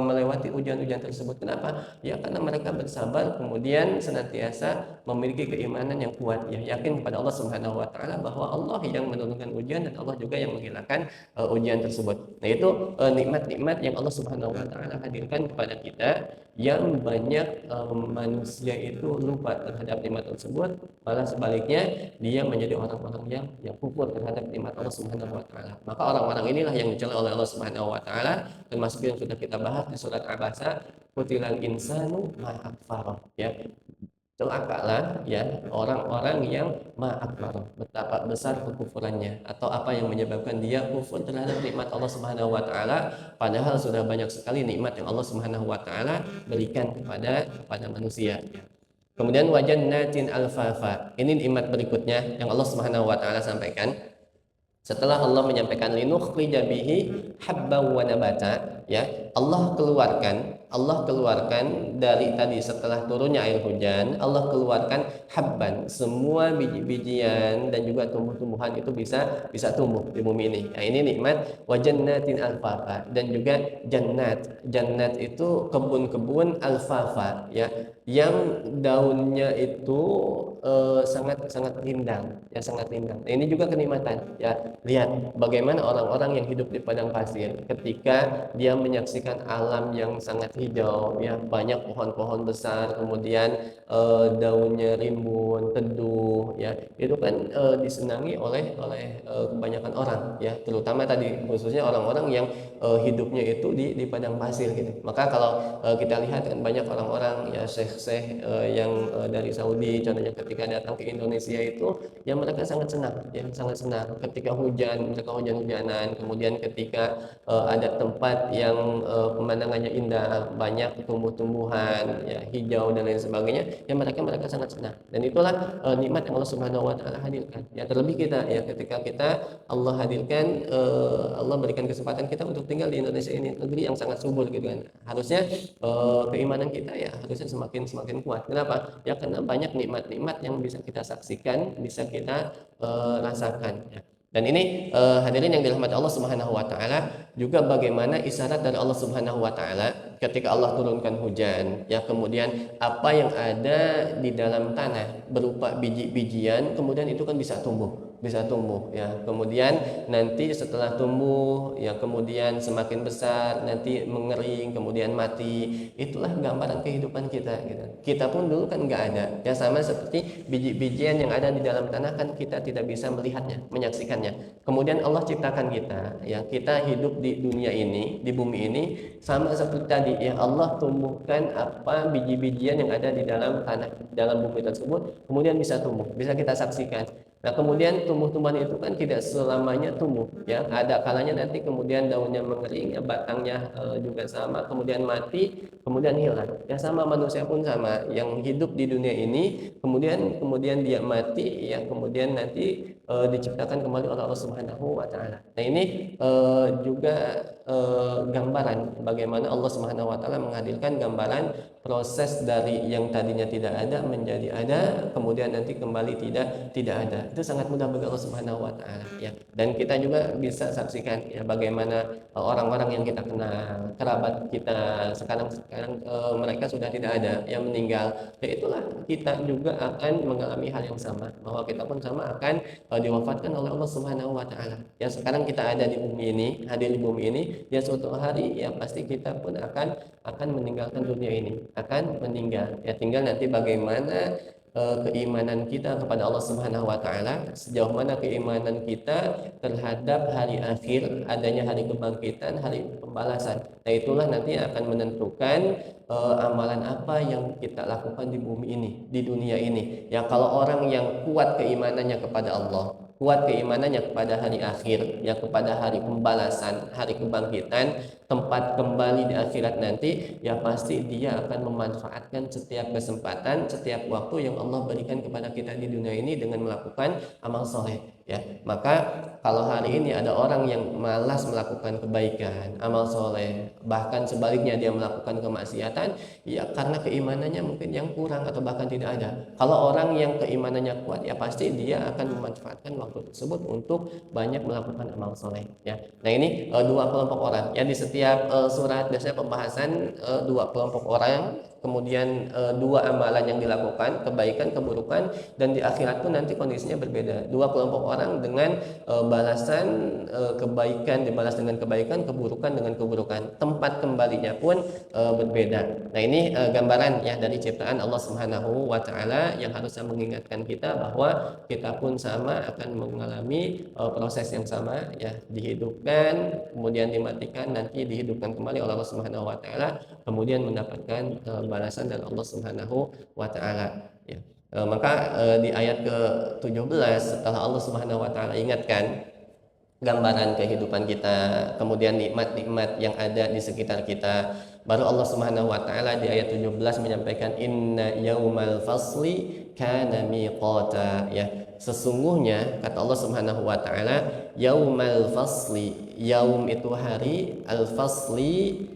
melewati ujian-ujian tersebut. Kenapa? Ya karena mereka bersabar, kemudian senantiasa memiliki keimanan yang kuat ya, yakin kepada Allah Subhanahu wa taala bahwa Allah yang menurunkan ujian dan Allah juga yang menghilangkan ujian tersebut. Nah, itu nikmat-nikmat yang Allah Subhanahu wa taala hadirkan kepada kita, yang banyak manusia itu lupa terhadap nikmat tersebut, malah sebaliknya dia menjadi orang-orang yang kufur terhadap nikmat Allah Subhanahu wa taala. Maka orang-orang inilah yang dicela oleh Allah Subhanahu wa taala, termasuk yang sudah kita bahas di surat Abasa, Qutilal insanu ma akfara ya. Celakalah ya orang-orang yang ma'akbar, betapa besar kekufurannya, atau apa yang menyebabkan dia kufur terhadap nikmat Allah Subhanahu wa taala, padahal sudah banyak sekali nikmat yang Allah Subhanahu wa taala berikan kepada manusia ya. Kemudian wajannatin alfafa. Ini nikmat berikutnya yang Allah Subhanahu wa taala sampaikan. Setelah Allah menyampaikan linukhrija bihi habban wa nabata ya, Allah keluarkan dari tadi setelah turunnya air hujan, Allah keluarkan habban, semua biji-bijian dan juga tumbuh-tumbuhan itu bisa tumbuh di bumi ini. Nah, ini nikmat wa jannatin alfafa, dan juga jannat itu kebun-kebun alfafa ya, yang daunnya itu sangat rindang ya, sangat rindang. Nah, ini juga kenikmatan ya. Lihat bagaimana orang-orang yang hidup di padang pasir, ketika dia menyaksikan alam yang sangat hijau ya, banyak pohon-pohon besar, kemudian daunnya rimbun, teduh ya, itu kan disenangi oleh kebanyakan orang ya, terutama tadi khususnya orang-orang yang hidupnya itu di padang pasir gitu. Maka kalau kita lihat kan banyak orang-orang ya, syekh-syekh yang dari Saudi contohnya, ketika datang ke Indonesia itu ya mereka sangat senang ketika hujan, hujan-hujanan. Kemudian ketika ada tempat yang pemandangannya indah, banyak tumbuh-tumbuhan ya hijau dan lain sebagainya, ya mereka sangat senang. Dan itulah nikmat yang Allah Subhanahu wa taala hadirkan. Ya terlebih kita ya ketika kita Allah hadirkan Allah berikan kesempatan kita untuk tinggal di Indonesia ini, negeri yang sangat subur gitu kan. Harusnya keimanan kita ya harusnya semakin kuat. Kenapa? Ya karena banyak nikmat-nikmat yang bisa kita saksikan, bisa kita rasakan ya. Dan ini hadirin yang dirahmati Allah Subhanahu wa taala, juga bagaimana isyarat dari Allah Subhanahu wa taala ketika Allah turunkan hujan, ya kemudian apa yang ada di dalam tanah berupa biji-bijian, kemudian itu kan bisa tumbuh ya. Kemudian nanti setelah tumbuh ya kemudian semakin besar, nanti mengering, kemudian mati. Itulah gambaran kehidupan kita gitu. Kita pun dulu kan nggak ada. Ya sama seperti biji-bijian yang ada di dalam tanah kan kita tidak bisa melihatnya, menyaksikannya. Kemudian Allah ciptakan kita, ya kita hidup di dunia ini, di bumi ini sama seperti tadi ya Allah tumbuhkan apa biji-bijian yang ada di dalam tanah, dalam bumi tersebut, kemudian bisa tumbuh, bisa kita saksikan. Nah kemudian tumbuh-tumbuhan itu kan tidak selamanya tumbuh, ya ada kalanya nanti kemudian daunnya mengering, ya batangnya juga sama, kemudian mati, kemudian hilang. Ya sama manusia pun sama, yang hidup di dunia ini, kemudian dia mati, ya kemudian nanti diciptakan kembali oleh Allah Subhanahu wa taala. Nah, ini juga gambaran bagaimana Allah Subhanahu wa taala menghadirkan gambaran proses dari yang tadinya tidak ada menjadi ada, kemudian nanti kembali tidak ada. Itu sangat mudah bagi Allah Subhanahu wa taala ya. Dan kita juga bisa saksikan ya bagaimana orang-orang yang kita kenal, kerabat kita sekarang mereka sudah tidak ada, yang meninggal. Ya itulah kita juga akan mengalami hal yang sama, bahwa kita pun sama akan diwafatkan oleh Allah Subhanahu wa taala. Ya sekarang kita ada di bumi ini, hadir di bumi ini, ya suatu hari ya pasti kita pun akan meninggalkan dunia ini, akan meninggal. Ya tinggal nanti bagaimana keimanan kita kepada Allah Subhanahu wa taala, sejauh mana keimanan kita terhadap hari akhir, adanya hari kebangkitan, hari pembalasan. Nah, itulah nanti akan menentukan amalan apa yang kita lakukan di bumi ini, di dunia ini. Ya kalau orang yang kuat keimanannya kepada Allah, kuat keimanannya kepada hari akhir, ya kepada hari pembalasan, hari kebangkitan, tempat kembali di akhirat nanti, ya pasti dia akan memanfaatkan setiap kesempatan, setiap waktu yang Allah berikan kepada kita di dunia ini dengan melakukan amal soleh. Ya, maka kalau hari ini ada orang yang malas melakukan kebaikan, amal soleh, bahkan sebaliknya dia melakukan kemaksiatan, ya karena keimanannya mungkin yang kurang atau bahkan tidak ada. Kalau orang yang keimanannya kuat, ya pasti dia akan memanfaatkan waktu tersebut untuk banyak melakukan amal soleh. Ya, nah ini dua kelompok orang. Ya di setiap surat biasanya pembahasan dua kelompok orang. Kemudian dua amalan yang dilakukan, kebaikan, keburukan, dan di akhirat pun nanti kondisinya berbeda. Dua kelompok orang dengan balasan kebaikan dibalas dengan kebaikan, keburukan dengan keburukan. Tempat kembalinya pun berbeda. Nah ini gambaran ya dari ciptaan Allah Subhanahu wa taala yang harusnya mengingatkan kita bahwa kita pun sama akan mengalami proses yang sama ya, dihidupkan, kemudian dimatikan, nanti dihidupkan kembali oleh Allah Subhanahu wa taala, kemudian mendapatkan balasan dari Allah Subhanahu wa taala ya. Maka di ayat ke-17 setelah Allah Subhanahu wa taala ingatkan gambaran kehidupan kita, kemudian nikmat-nikmat yang ada di sekitar kita, baru Allah Subhanahu wa taala di ayat 17 menyampaikan inna yaumal fasli kana miqata ya. Sesungguhnya kata Allah Subhanahu wa taala yaumal fasli, yaum itu hari, al fasli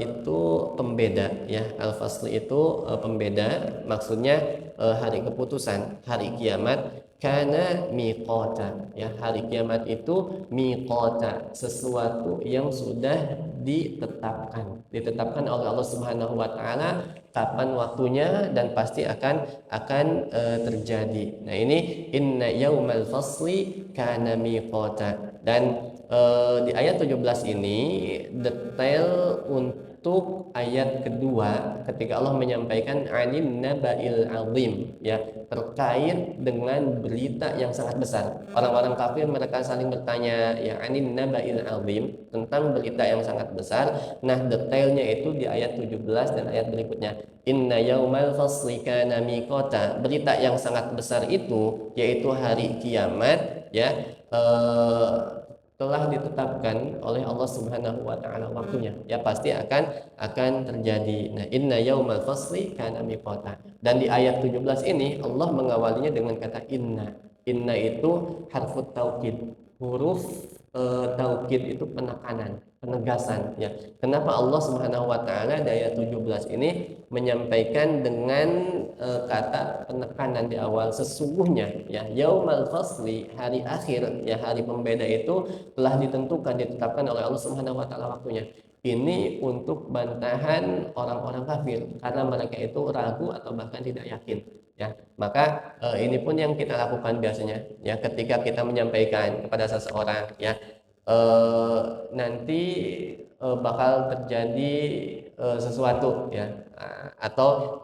itu pembeda ya, al-fasli itu pembeda, maksudnya hari keputusan, hari kiamat. Kana miqata ya, hari kiamat itu miqata, sesuatu yang sudah ditetapkan oleh Allah Subhanahu wa taala kapan waktunya dan pasti akan terjadi. Nah ini inna yaumal fasli kana miqata. Dan di ayat 17 ini detail untuk ayat kedua ketika Allah menyampaikan anin naba'il azim ya, terkait dengan berita yang sangat besar. Orang-orang kafir mereka saling bertanya ya anin naba'il azim, tentang berita yang sangat besar. Nah detailnya itu di ayat 17 dan ayat berikutnya. Inna yaumal fasli kana miqata, berita yang sangat besar itu yaitu hari kiamat ya, telah ditetapkan oleh Allah Subhanahu wa taala waktunya, ya pasti akan terjadi. Nah, inna yaumal fasli kana miqata. Dan di ayat 17 ini Allah mengawalinya dengan kata inna. Inna itu harfut taukid, huruf taukid itu penekanan, penegasan, ya. Kenapa Allah Subhanahu wa taala di ayat 17 ini menyampaikan dengan kata penekanan di awal, sesungguhnya, ya, yaumal fasli, hari akhir, ya, hari pembeda itu telah ditentukan, ditetapkan oleh Allah Subhanahu wa taala waktunya. Ini untuk bantahan orang-orang kafir karena mereka itu ragu atau bahkan tidak yakin, ya. Maka ini pun yang kita lakukan biasanya, ya, ketika kita menyampaikan kepada seseorang, ya, nanti bakal terjadi sesuatu, ya, atau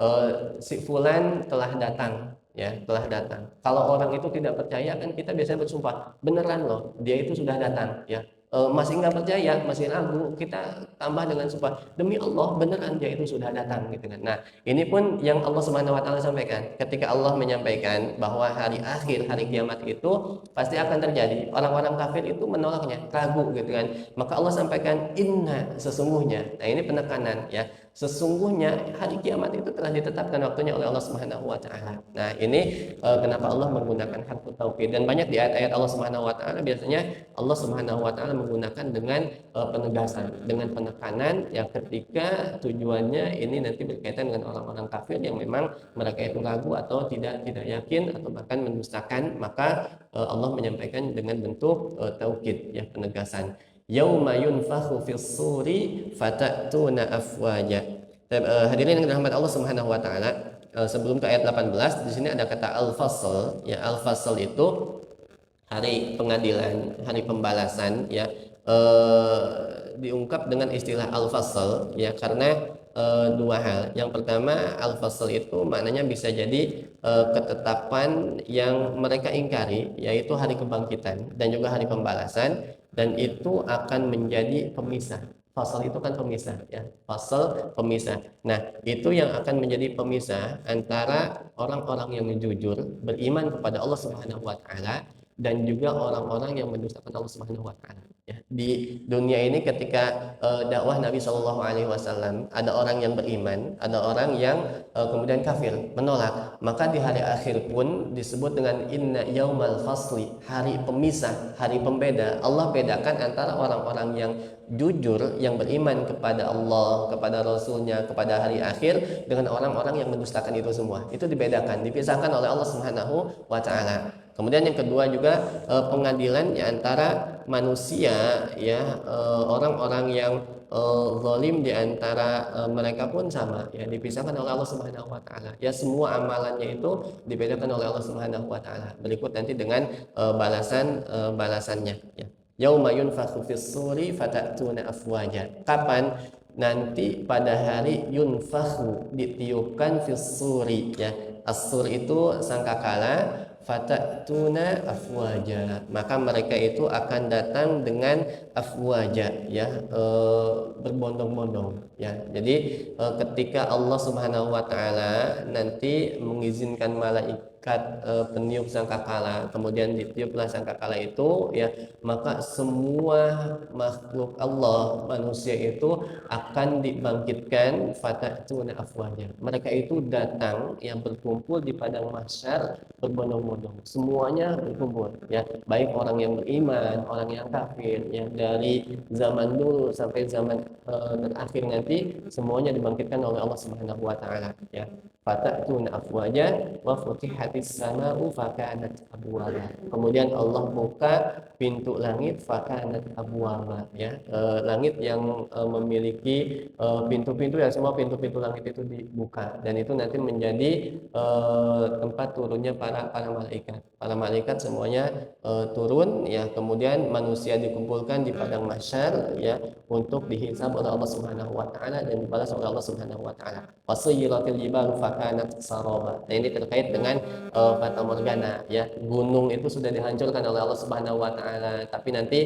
si fulan telah datang, ya, telah datang. Kalau orang itu tidak percaya, kan kita biasanya bersumpah beneran loh dia itu sudah datang, ya. Masih nggak percaya, masih ragu, kita tambah dengan sumpah demi Allah beneran dia itu sudah datang, gitu kan. Nah, ini pun yang Allah Subhanahu wa taala sampaikan ketika Allah menyampaikan bahwa hari akhir, hari kiamat itu pasti akan terjadi. Orang-orang kafir itu menolaknya, ragu, gitu kan. Maka Allah sampaikan inna, sesungguhnya. Nah, ini penekanan, ya. Sesungguhnya hari kiamat itu telah ditetapkan waktunya oleh Allah Subhanahu wa taala. Nah, ini kenapa Allah menggunakan harfu taukid, dan banyak di ayat-ayat Allah Subhanahu wa taala biasanya Allah Subhanahu wa taala menggunakan dengan penegasan, dengan penekanan, ya, ketika tujuannya ini nanti berkaitan dengan orang-orang kafir yang memang mereka itu ragu atau tidak yakin atau bahkan mendustakan, maka Allah menyampaikan dengan bentuk taukid, ya, penegasan. Yauma yunfakhu fis suri fatatuna afwaja. Hadirin yang dirahmati Allah Subhanahu wa taala, sebelum ke ayat 18 di sini ada kata al-fasl, ya. Al-fasl itu hari pengadilan, hari pembalasan, ya. Diungkap dengan istilah al-fasl, ya, karena dua hal. Yang pertama, al-fasl itu maknanya bisa jadi ketetapan yang mereka ingkari, yaitu hari kebangkitan dan juga hari pembalasan, dan itu akan menjadi pemisah. Fasal itu kan pemisah, ya. Fasal pemisah. Nah, itu yang akan menjadi pemisah antara orang-orang yang jujur, beriman kepada Allah Subhanahu wa taala, dan juga orang-orang yang mendustakan Allah Subhanahu wa taala, ya. Di dunia ini ketika dakwah Nabi Shallallahu alaihi wasallam, ada orang yang beriman, ada orang yang kemudian kafir, menolak. Maka di hari akhir pun disebut dengan inna yaumal fasli, hari pemisah, hari pembeda. Allah bedakan antara orang-orang yang jujur, yang beriman kepada Allah, kepada Rasulnya, kepada hari akhir, dengan orang-orang yang mendustakan itu semua. Itu dibedakan, dipisahkan oleh Allah Subhanahu wa taala. Kemudian yang kedua juga pengadilan ya, antara manusia, ya, orang-orang yang zalim di antara mereka pun sama, ya, dipisahkan oleh Allah Subhanahu wa taala. Ya, semua amalannya itu dibedakan oleh Allah Subhanahu wa taala. Berikut nanti dengan balasannya, ya. Yauma yunfakhu fis suri fatatuna afwaja. Kapan? Nanti pada hari yunfakhu, ditiupkan fis suri, ya. As-sur itu sangkakala, fatatuna afwaja, maka mereka itu akan datang dengan afwaja, ya, berbondong-bondong, ya. Jadi ketika Allah Subhanahu wa taala nanti mengizinkan malaikat peniup sangkakala, kemudian ditiuplah sangkakala itu, ya, maka semua makhluk Allah, manusia itu akan dibangkitkan, fatatuna afwaja. Mereka itu datang, yang berkumpul di padang mahsyar berbondong-bondong, semuanya berkumpul, ya, baik orang yang beriman, orang yang kafir, ya, dari zaman dulu sampai zaman terakhir nanti semuanya dibangkitkan oleh Allah Subhanahu wa taala, ya. Fatatuna afwaja wa futihatis sama'u fakanat abwaba. Kemudian Allah buka pintu langit, fakanat abwaba, ya. Langit yang memiliki pintu-pintu, ya, semua pintu-pintu langit itu dibuka, dan itu nanti menjadi tempat turunnya para malaikat. Para malaikat semuanya turun, ya, kemudian manusia dikumpulkan di padang mahsyar, ya, untuk dihisab oleh Allah Subhanahu wa taala dan dibalas oleh Allah Subhanahu wa taala. Wasiyiratil jibalu fakanat saraba. Nah, ini terkait dengan fata morgana, ya. Gunung itu sudah dihancurkan oleh Allah Subhanahu wa taala, tapi nanti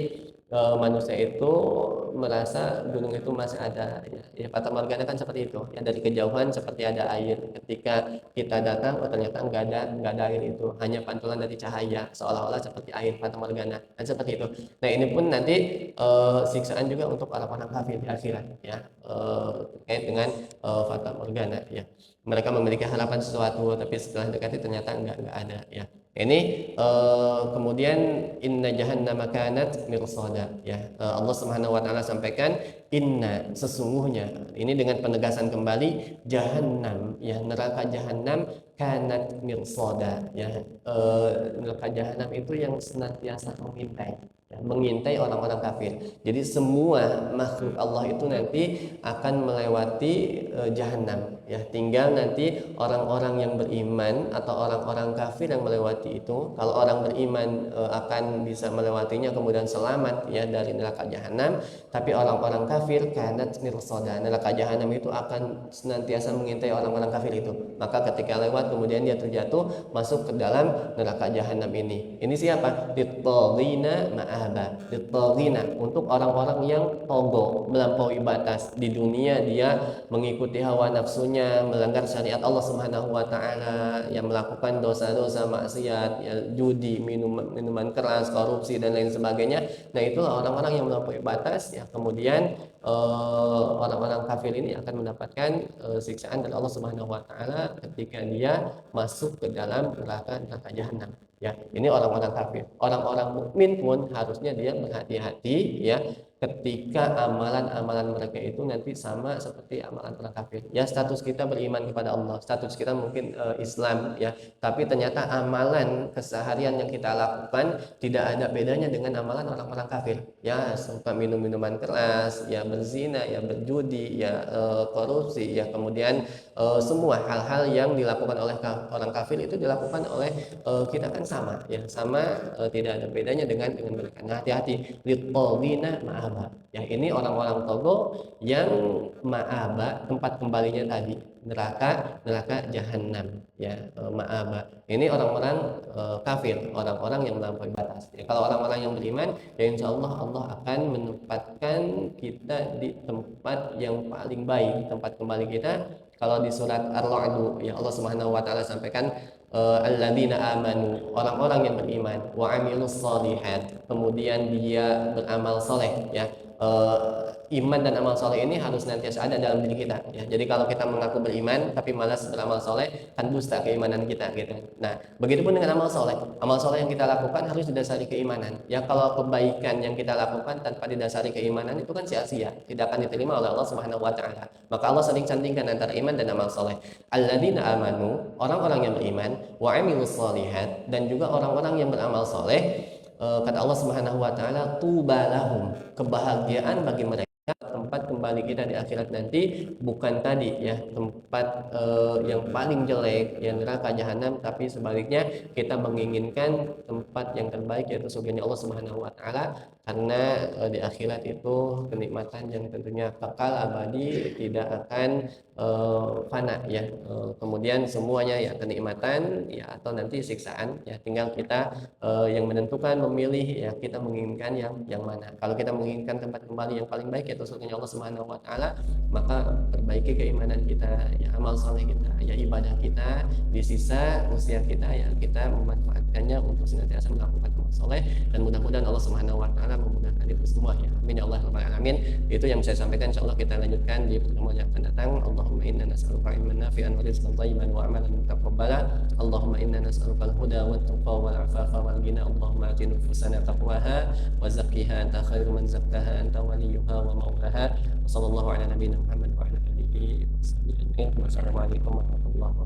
manusia itu merasa gunung itu masih ada, ya fata morgana kan seperti itu ya, dari kejauhan seperti ada air, ketika kita datang ternyata nggak ada air, itu hanya pantulan dari cahaya seolah-olah seperti air, fata morgana kan seperti itu. Nah ini pun nanti siksaan juga untuk orang-orang kafir di akhirat ya, terkait dengan fata morgana ya, mereka memiliki harapan sesuatu tapi setelah dekati ternyata nggak ada ya. Ini kemudian inna jahannama kanat mirsada ya. Allah Subhanahu wa taala sampaikan inna, sesungguhnya, ini dengan penegasan kembali, jahannam ya, neraka jahannam, kanat mirsada ya. Neraka jahannam itu yang senantiasa mengintai ya, mengintai orang-orang kafir. Jadi semua makhluk Allah itu nanti akan melewati jahannam ya, tinggal nanti orang-orang yang beriman atau orang-orang kafir yang melewati itu. Kalau orang beriman akan bisa melewatinya kemudian selamat ya dari neraka jahanam, tapi orang-orang kafir kanat mirsada, neraka jahanam itu akan senantiasa mengintai orang-orang kafir itu. Maka ketika lewat kemudian dia terjatuh masuk ke dalam neraka jahanam ini. Ini siapa? Lit-taghina ma'aba. Lit-taghina, untuk orang-orang yang togo, melampaui batas. Di dunia dia mengikuti hawa nafsunya, melanggar syariat Allah Subhanahu wa taala, yang melakukan dosa-dosa maksiat, ya, judi, minuman keras, korupsi dan lain sebagainya. Nah, itulah orang-orang yang melampaui batas ya. Kemudian orang-orang kafir ini akan mendapatkan siksaan dari Allah Subhanahu wa taala ketika dia masuk ke dalam neraka jahanam. Ya, ini orang-orang kafir. Orang-orang mukmin pun harusnya dia berhati-hati ya, ketika amalan-amalan mereka itu nanti sama seperti amalan orang kafir. Ya, status kita beriman kepada Allah, status kita mungkin Islam ya, tapi ternyata amalan keseharian yang kita lakukan tidak ada bedanya dengan amalan orang-orang kafir. Ya, suka minum minuman keras, ya berzina, ya berjudi, ya korupsi, ya kemudian semua hal-hal yang dilakukan oleh orang kafir itu dilakukan oleh kita kan sama ya, sama, tidak ada bedanya dengan mereka. Nah, hati-hati, lit-taghina ma'aba ya, ini orang-orang togo yang ma'aba, tempat kembalinya tadi neraka jahanam ya, ma'aba ini orang-orang kafir, orang-orang yang melampaui batas ya. Kalau orang-orang yang beriman ya insya Allah Allah akan menempatkan kita di tempat yang paling baik, tempat kembali kita. Kalau di surat Ar-Ra'd ya, Allah Subhanahu wa taala sampaikan alladzina amanu, orang-orang yang beriman, wa amilus shalihat, kemudian dia beramal soleh ya. Iman dan amal soleh ini harus nantiasa ada dalam diri kita ya. Jadi kalau kita mengaku beriman tapi malas beramal soleh, kan dusta keimanan kita gitu. Nah, begitupun dengan amal soleh yang kita lakukan harus didasari keimanan ya. Kalau kebaikan yang kita lakukan tanpa didasari keimanan itu kan sia-sia, tidak akan diterima oleh Allah Subhanahu wa taala. Maka Allah sering sandingkan antara iman dan amal soleh. Alladzina amanu, orang-orang yang beriman, wa amilus shalihat, dan juga orang-orang yang beramal soleh. Kata Allah Subhanahu wa taala, tubalahum, kebahagiaan bagi mereka, tempat kembali kita di akhirat nanti bukan tadi ya, tempat yang paling jelek ya, neraka jahanam, tapi sebaliknya kita menginginkan tempat yang terbaik yaitu surganya Allah Subhanahu wa taala, karena di akhirat itu kenikmatan yang tentunya kekal abadi, tidak akan fana ya. Kemudian semuanya ya kenikmatan ya atau nanti siksaan ya, tinggal kita yang menentukan, memilih ya, kita menginginkan yang mana. Kalau kita menginginkan tempat kembali yang paling baik yaitu surganya Allah Subhanahu wa taala, maka perbaiki keimanan kita ya, amal saleh kita ya, ibadah kita, di sisa usia kita ya kita memanfaatkannya untuk senantiasa melakukan amal saleh, dan mudah-mudahan Allah Subhanahu wa taala memudahkan itu semua ya. Amin ya Allah rabbal alamin. Itu yang saya sampaikan, insyaallah kita lanjutkan di pertemuan yang akan datang. Allahumma inna nas'aluka ilman nafi'an wa rizqan thayyiban wa amalan mutaqabbala. Allahumma inna nas'aluka al-huda wat tuqa wal 'afafa wal ghina. Allahumma ati nufusana taqwaha wa zakkiha anta khairu man zakkaha anta waliyuha wa maulaha. Sallallahu ala nabiyyina Muhammad wa ala alihi wa sahbihi ajma'in. Wassalamualaikum warahmatullahi wabarakatuh.